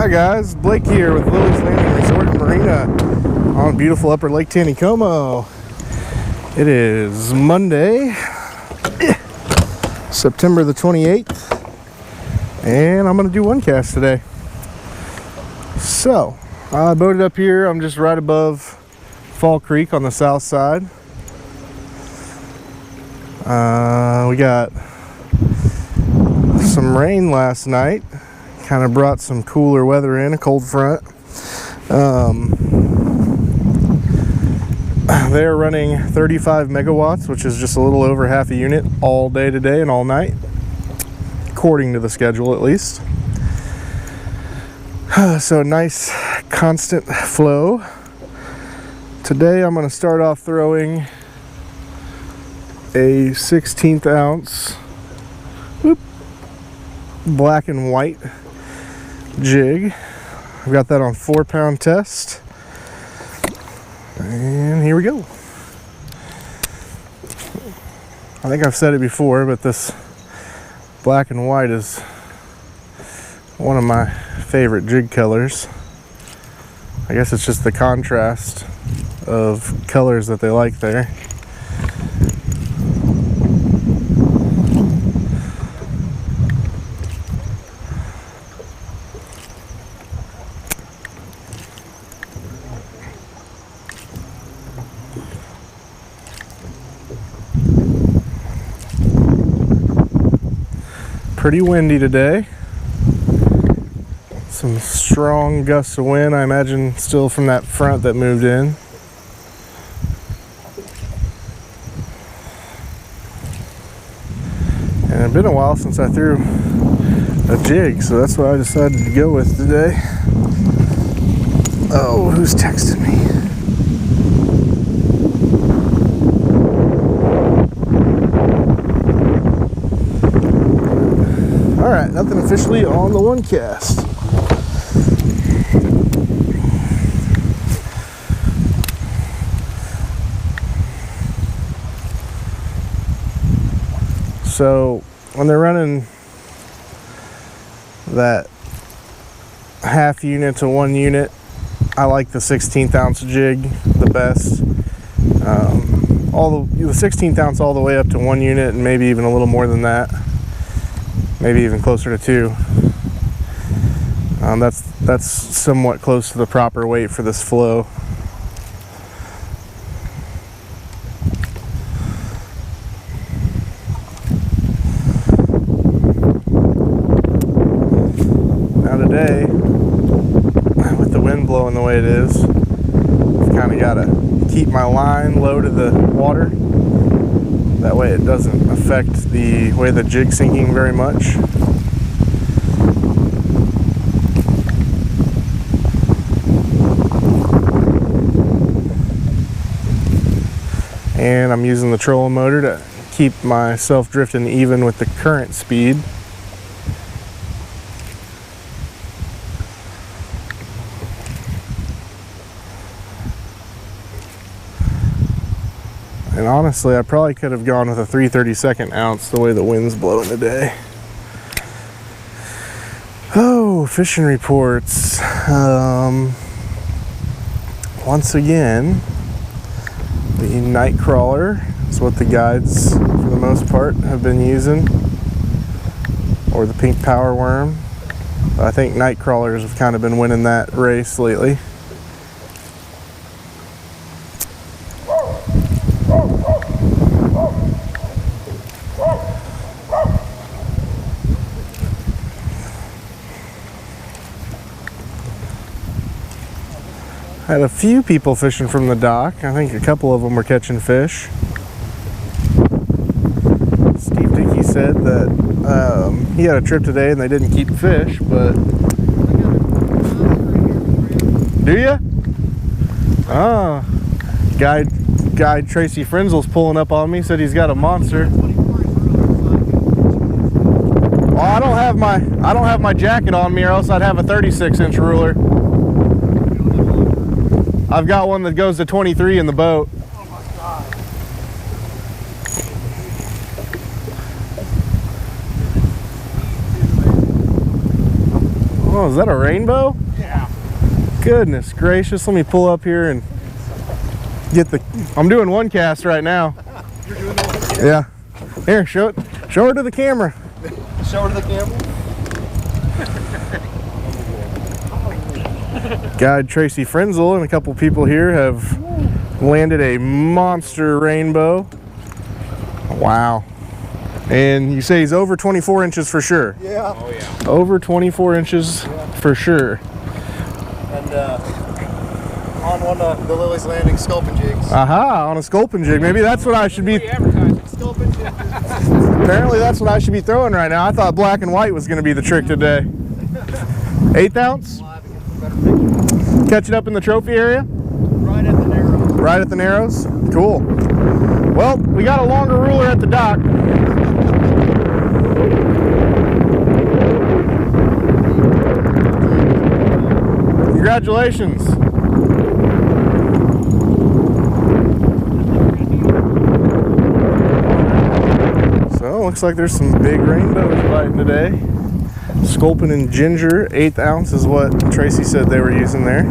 Hi guys, Blake here with Lilleys Landing Resort and Marina on beautiful Upper Lake Taneycomo. It is Monday, September the 28th, and I'm going to do one cast today. So, I boated up here. I'm just right above Fall Creek on the south side. We got some rain last night. Kind of brought some cooler weather in, a cold front. They're running 35 megawatts, which is just a little over half a unit all day today and all night, according to the schedule at least. So nice constant flow. Today I'm going to start off throwing a 16th ounce black and white jig. I've got that on 4-pound test, and here we go. I think I've said it before, but this black and white is one of my favorite jig colors. I guess it's just the contrast of colors that they like there. Pretty windy today. Some strong gusts of wind, I imagine, still from that front that moved in. And it's been a while since I threw a jig, so that's what I decided to go with today. Oh, who's texting me? Alright, nothing officially on the one cast. So when they're running that half unit to 1 unit, I like the 16th ounce jig the best. The 16th ounce all the way up to 1 unit, and maybe even a little more than that. Maybe even closer to 2. That's somewhat close to the proper weight for this flow. Now today, with the wind blowing the way it is, I've kind of got to keep my line low to the water. That way it doesn't affect the way the jig's sinking very much. And I'm using the trolling motor to keep myself drifting even with the current speed. And honestly, I probably could have gone with a 3/32 ounce the way the wind's blowing today. Oh, fishing reports. Once again, the night crawler is what the guides, for the most part, have been using, or the pink power worm. But I think night crawlers have kind of been winning that race lately. Had a few people fishing from the dock. I think a couple of them were catching fish. Steve Dickey said that he had a trip today and they didn't keep fish, but... Do ya? Oh. Guide Tracy Frenzel's pulling up on me, said he's got a monster. Well, I don't have my jacket on me, or else I'd have a 36-inch ruler. I've got one that goes to 23 in the boat. Oh my God. Oh, is that a rainbow? Yeah. Goodness gracious. Let me pull up here and get the... I'm doing one cast right now. You're doing the one? Yeah. Here, show it. Show her to the camera. Show her to the camera. Guide Tracy Frenzel and a couple people here have landed a monster rainbow. Wow. And you say he's over 24 inches for sure? Yeah. Oh yeah. Over 24 inches for sure. And on one of the Lilleys landing sculpin jigs. Aha, on a sculpin jig. Maybe that's what I should be... Sculpin jig. Apparently that's what I should be throwing right now. I thought black and white was going to be the trick today. 1/8 ounce? Catch it up in the trophy area? Right at the narrows. Right at the narrows? Cool. Well, we got a longer ruler at the dock. Congratulations. So, looks like there's some big rainbows biting today. Sculpin and ginger, 1/8 ounce is what Tracy said they were using there.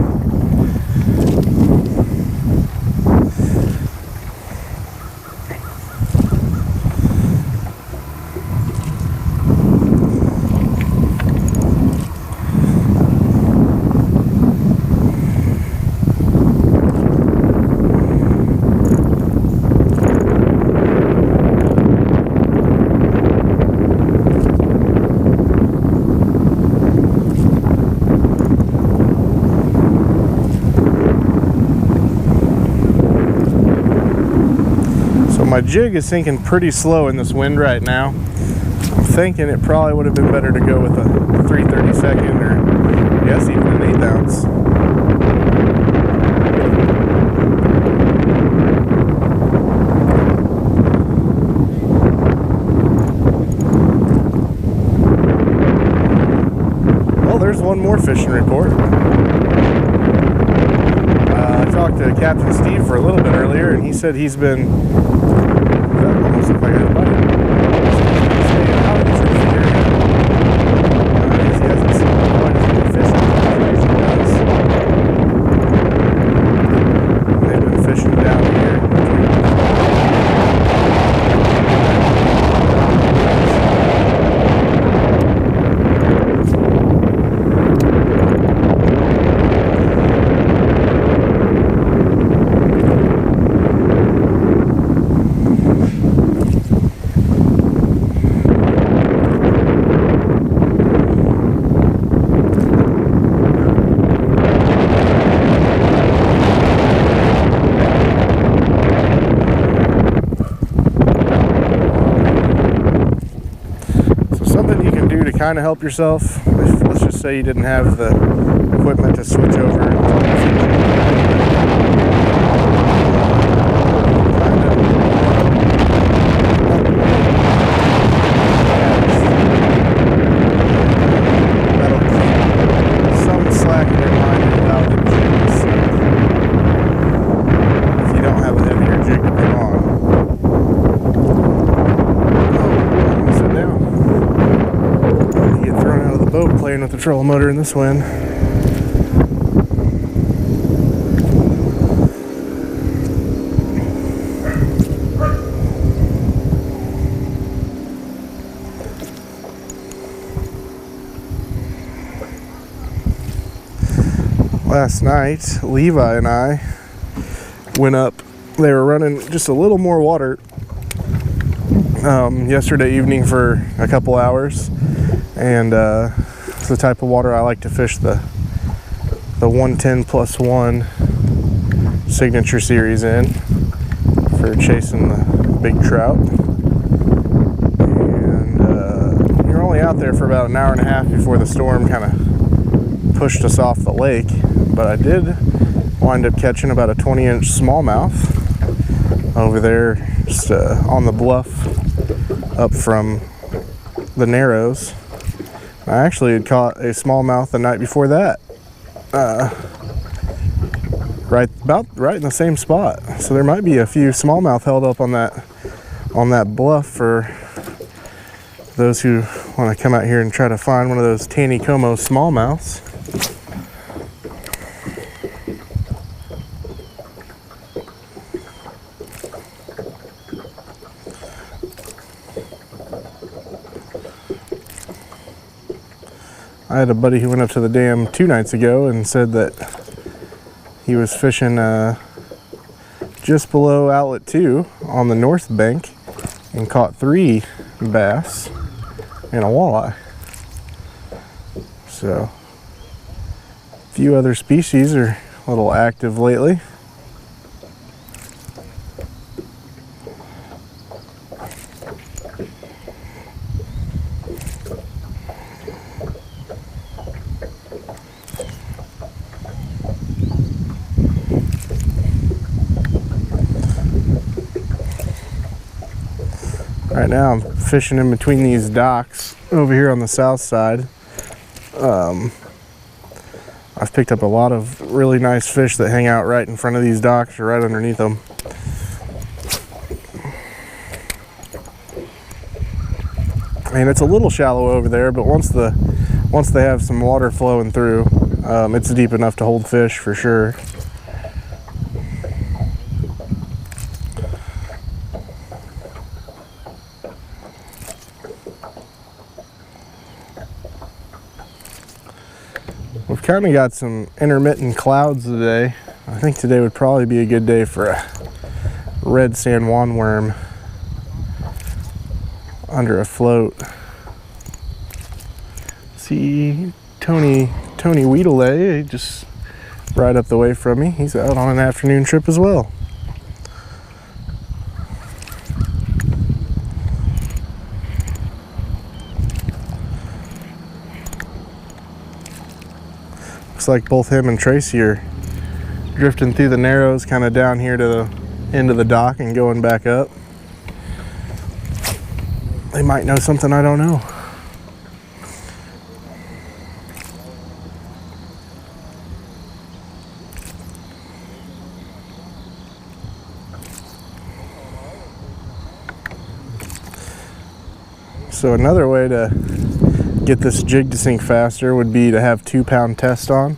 My jig is sinking pretty slow in this wind right now. I'm thinking it probably would have been better to go with a 3/32 or I guess even an 1/8 ounce. Well, there's one more fishing report. I talked to Captain Steve for a little bit earlier and he said he's been... That almost looked like I had a bite. Staying out of the trophy area. He hasn't seen quite as many fish as he does. They've been fishing down here. To kind of help yourself, if, let's just say you didn't have the equipment to switch over that'll keep some slack in your mind and allow the jig to sink if you don't have a heavier jig to put on. Boat playing with the trolling motor in this wind. Last night, Levi and I went up. They were running just a little more water yesterday evening for a couple hours. And it's the type of water I like to fish the 110+1 signature series in for chasing the big trout. And you're only out there for about an hour and a half before the storm kind of pushed us off the lake. But I did wind up catching about a 20-inch smallmouth over there just on the bluff up from the Narrows. I actually had caught a smallmouth the night before that, right in the same spot. So there might be a few smallmouth held up on that bluff for Those who want to come out here and try to find one of those Taneycomo smallmouths. I had a buddy who went up to the dam 2 nights ago and said that he was fishing just below outlet 2 on the north bank and caught 3 bass and a walleye. So a few other species are a little active lately. Right now I'm fishing in between these docks over here on the south side. I've picked up a lot of really nice fish that hang out right in front of these docks or right underneath them. And it's a little shallow over there, but once they have some water flowing through, it's deep enough to hold fish for sure. We've kind of got some intermittent clouds today. I think today would probably be a good day for a red San Juan worm under a float. See Tony Lilley just right up the way from me. He's out on an afternoon trip as well. Looks like both him and Tracy are drifting through the narrows, kind of down here to the end of the dock and going back up. They might know something I don't know. So another way to get this jig to sink faster would be to have 2-pound test on.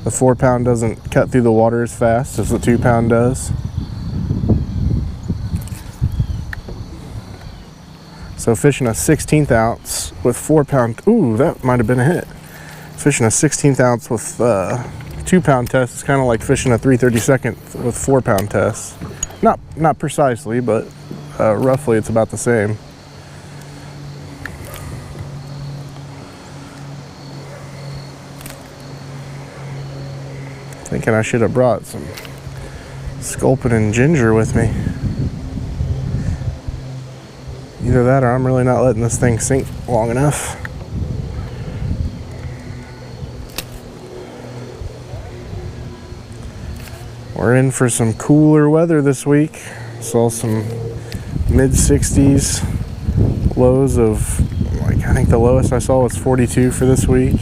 The 4-pound doesn't cut through the water as fast as the 2-pound does. So fishing a 16th ounce with 4-pound, ooh, that might have been a hit. Fishing a 16th ounce with 2-pound test is kind of like fishing a 3/32 with 4-pound test. Not precisely, but roughly it's about the same. Thinking I should have brought some sculpin and ginger with me. Either that or I'm really not letting this thing sink long enough. We're in for some cooler weather this week. Saw some mid-60s, lows of, like, I think the lowest I saw was 42 for this week.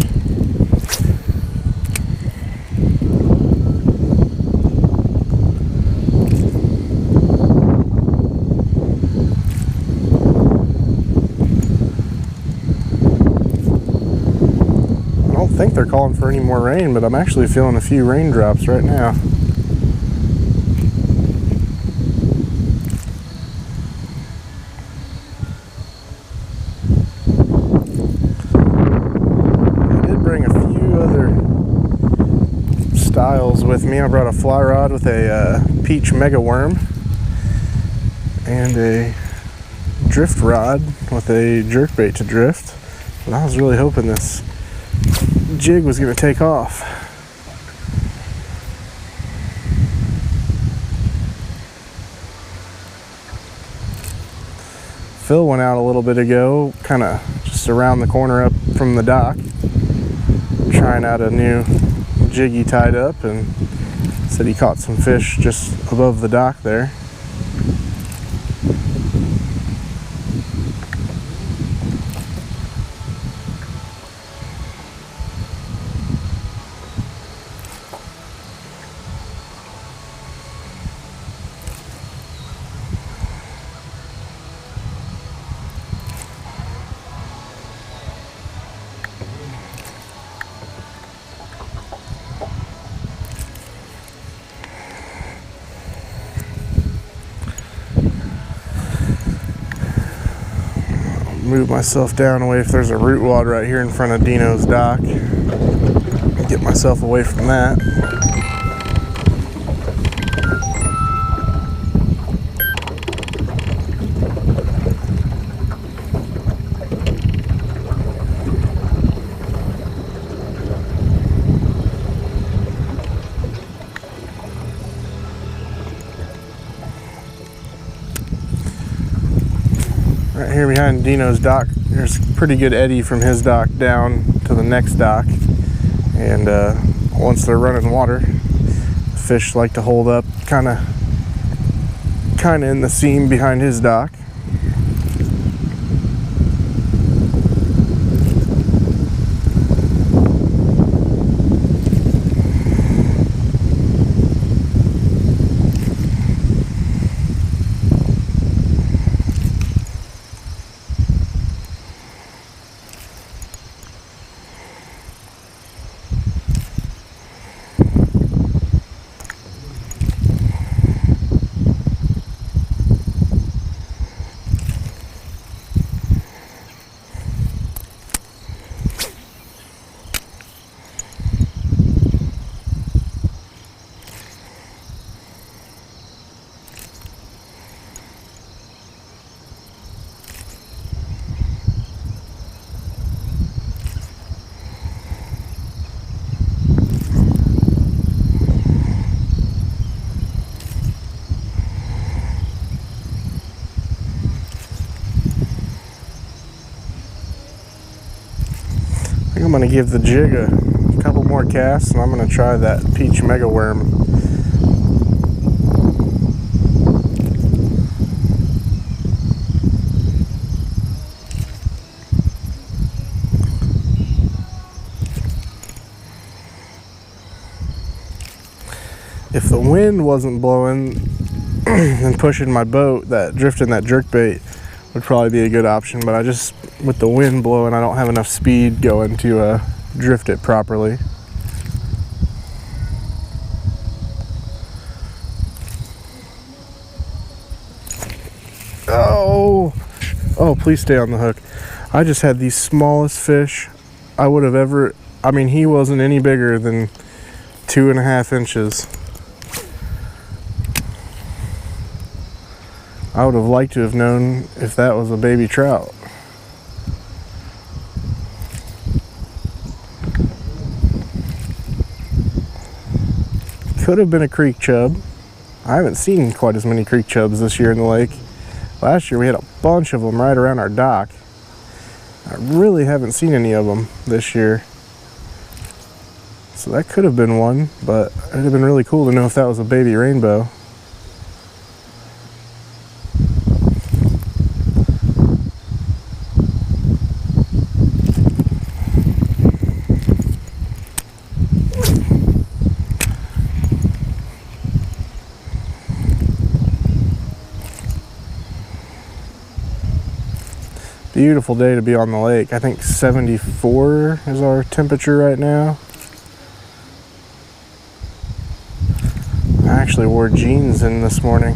I think they're calling for any more rain, but I'm actually feeling a few raindrops right now. I did bring a few other styles with me. I brought a fly rod with a peach mega worm and a drift rod with a jerkbait to drift. And I was really hoping this jig was going to take off. Phil went out a little bit ago, kind of just around the corner up from the dock, trying out a new jig he tied up, and said he caught some fish just above the dock there. move myself down away if there's a root wad right here in front of Dino's dock. Get myself away from that. Right here behind Dino's dock, there's a pretty good eddy from his dock down to the next dock. And once they're running water, the fish like to hold up kind of in the seam behind his dock. I think I'm going to give the jig a couple more casts, and I'm going to try that peach mega worm. If the wind wasn't blowing and pushing my boat, that drifting that jerkbait would probably be a good option, but with the wind blowing, I don't have enough speed going to drift it properly. Oh, please stay on the hook. I just had the smallest fish I would have ever, I mean, he wasn't any bigger than 2.5 inches. I would have liked to have known if that was a baby trout. Could have been a creek chub. I haven't seen quite as many creek chubs this year in the lake. Last year we had a bunch of them right around our dock. I really haven't seen any of them this year. So that could have been one, but it'd have been really cool to know if that was a baby rainbow. Beautiful day to be on the lake. I think 74 is our temperature right now. I actually wore jeans in this morning.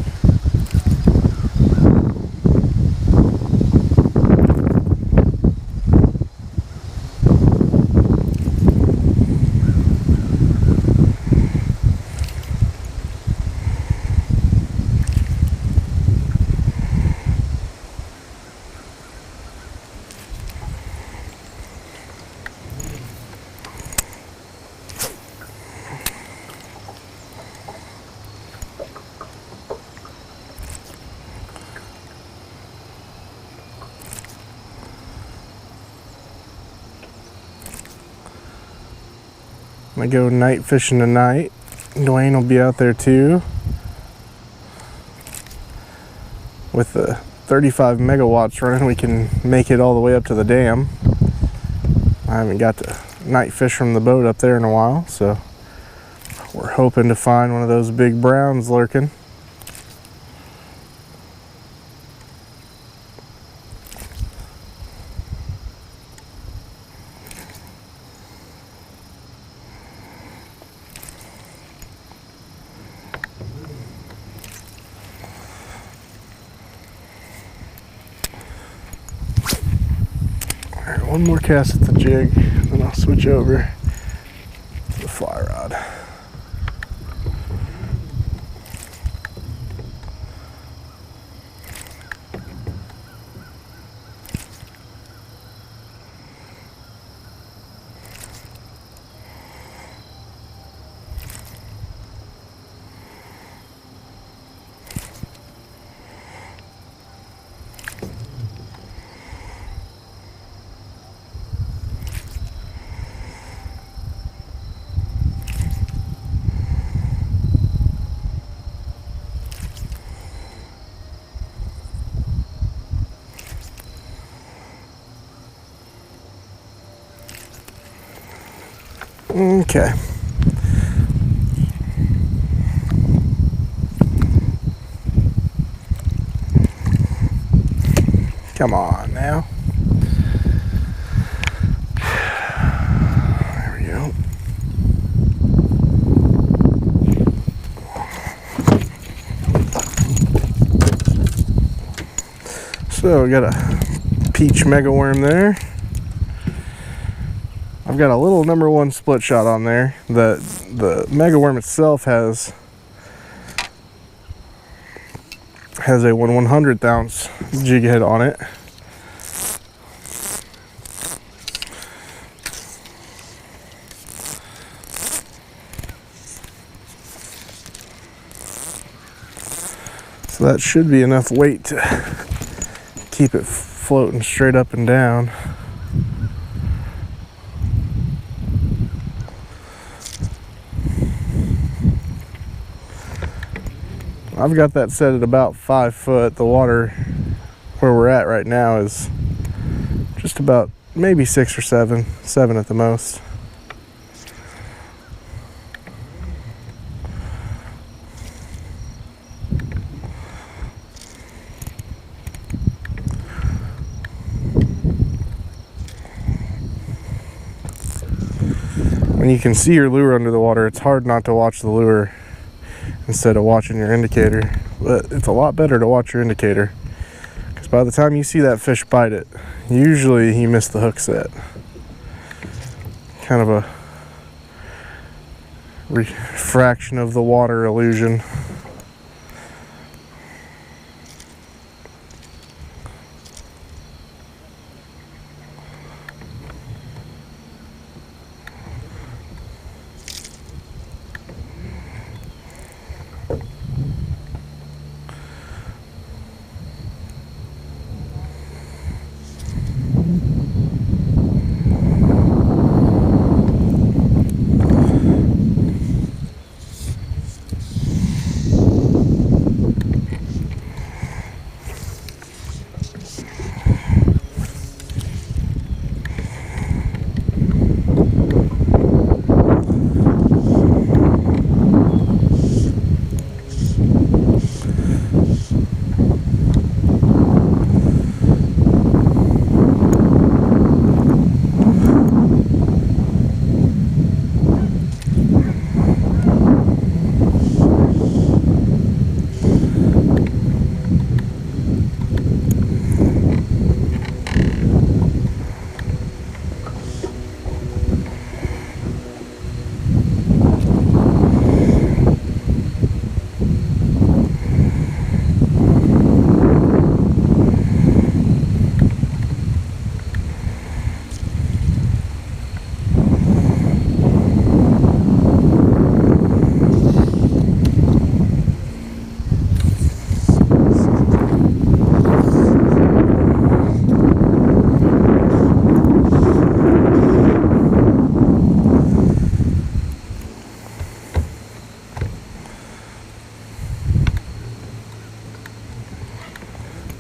I'm gonna go night fishing tonight. Dwayne will be out there too. With the 35 megawatts running, we can make it all the way up to the dam. I haven't got to night fish from the boat up there in a while, so we're hoping to find one of those big browns lurking. Alright, one more cast at the jig, then I'll switch over to the fly rod. Okay. Come on now. There we go. So we got a peach mega worm there. I've got a little #1 split shot on there. The mega worm itself has a 1/100th ounce jig head on it. So that should be enough weight to keep it floating straight up and down. I've got that set at about 5 foot. The water where we're at right now is just about maybe 6 or 7 at the most. When you can see your lure under the water, it's hard not to watch the lure instead of watching your indicator, but it's a lot better to watch your indicator, because by the time you see that fish bite it, usually you miss the hook set. Kind of a refraction of the water illusion.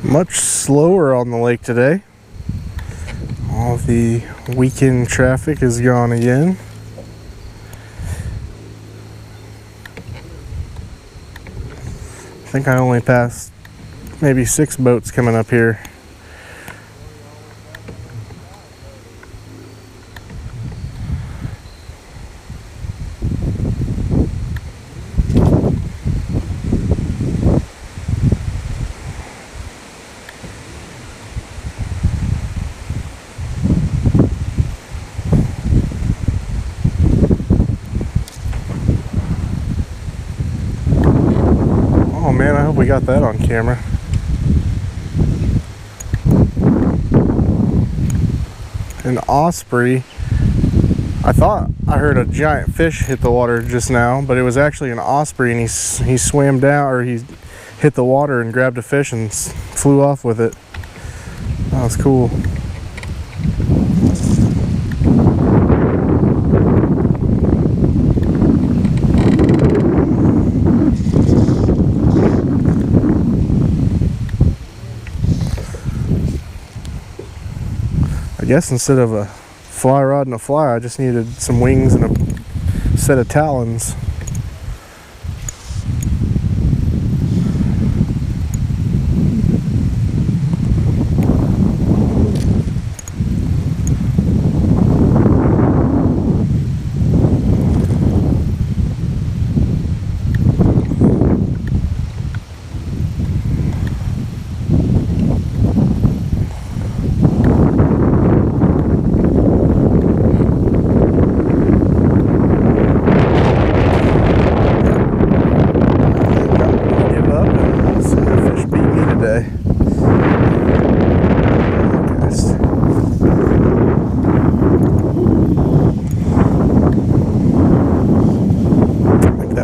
Much slower on the lake today. All the weekend traffic is gone again. I think I only passed maybe 6 boats coming up here. man. I hope we got that on camera. An osprey. I thought I heard a giant fish hit the water just now, but it was actually an osprey, and he swam down, or he hit the water and grabbed a fish and flew off with it. That was cool. I guess instead of a fly rod and a fly, I just needed some wings and a set of talons.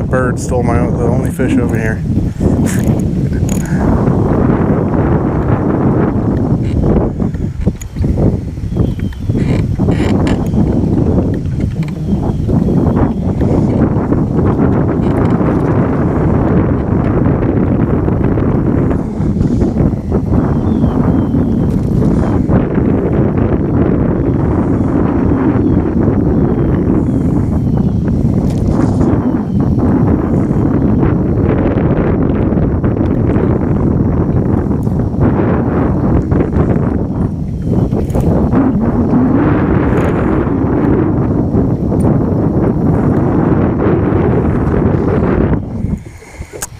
Bird stole the only fish over here.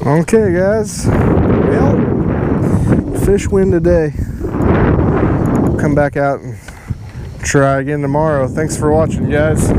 Okay guys, well, fish win today. We'll come back out and try again tomorrow. Thanks for watching guys.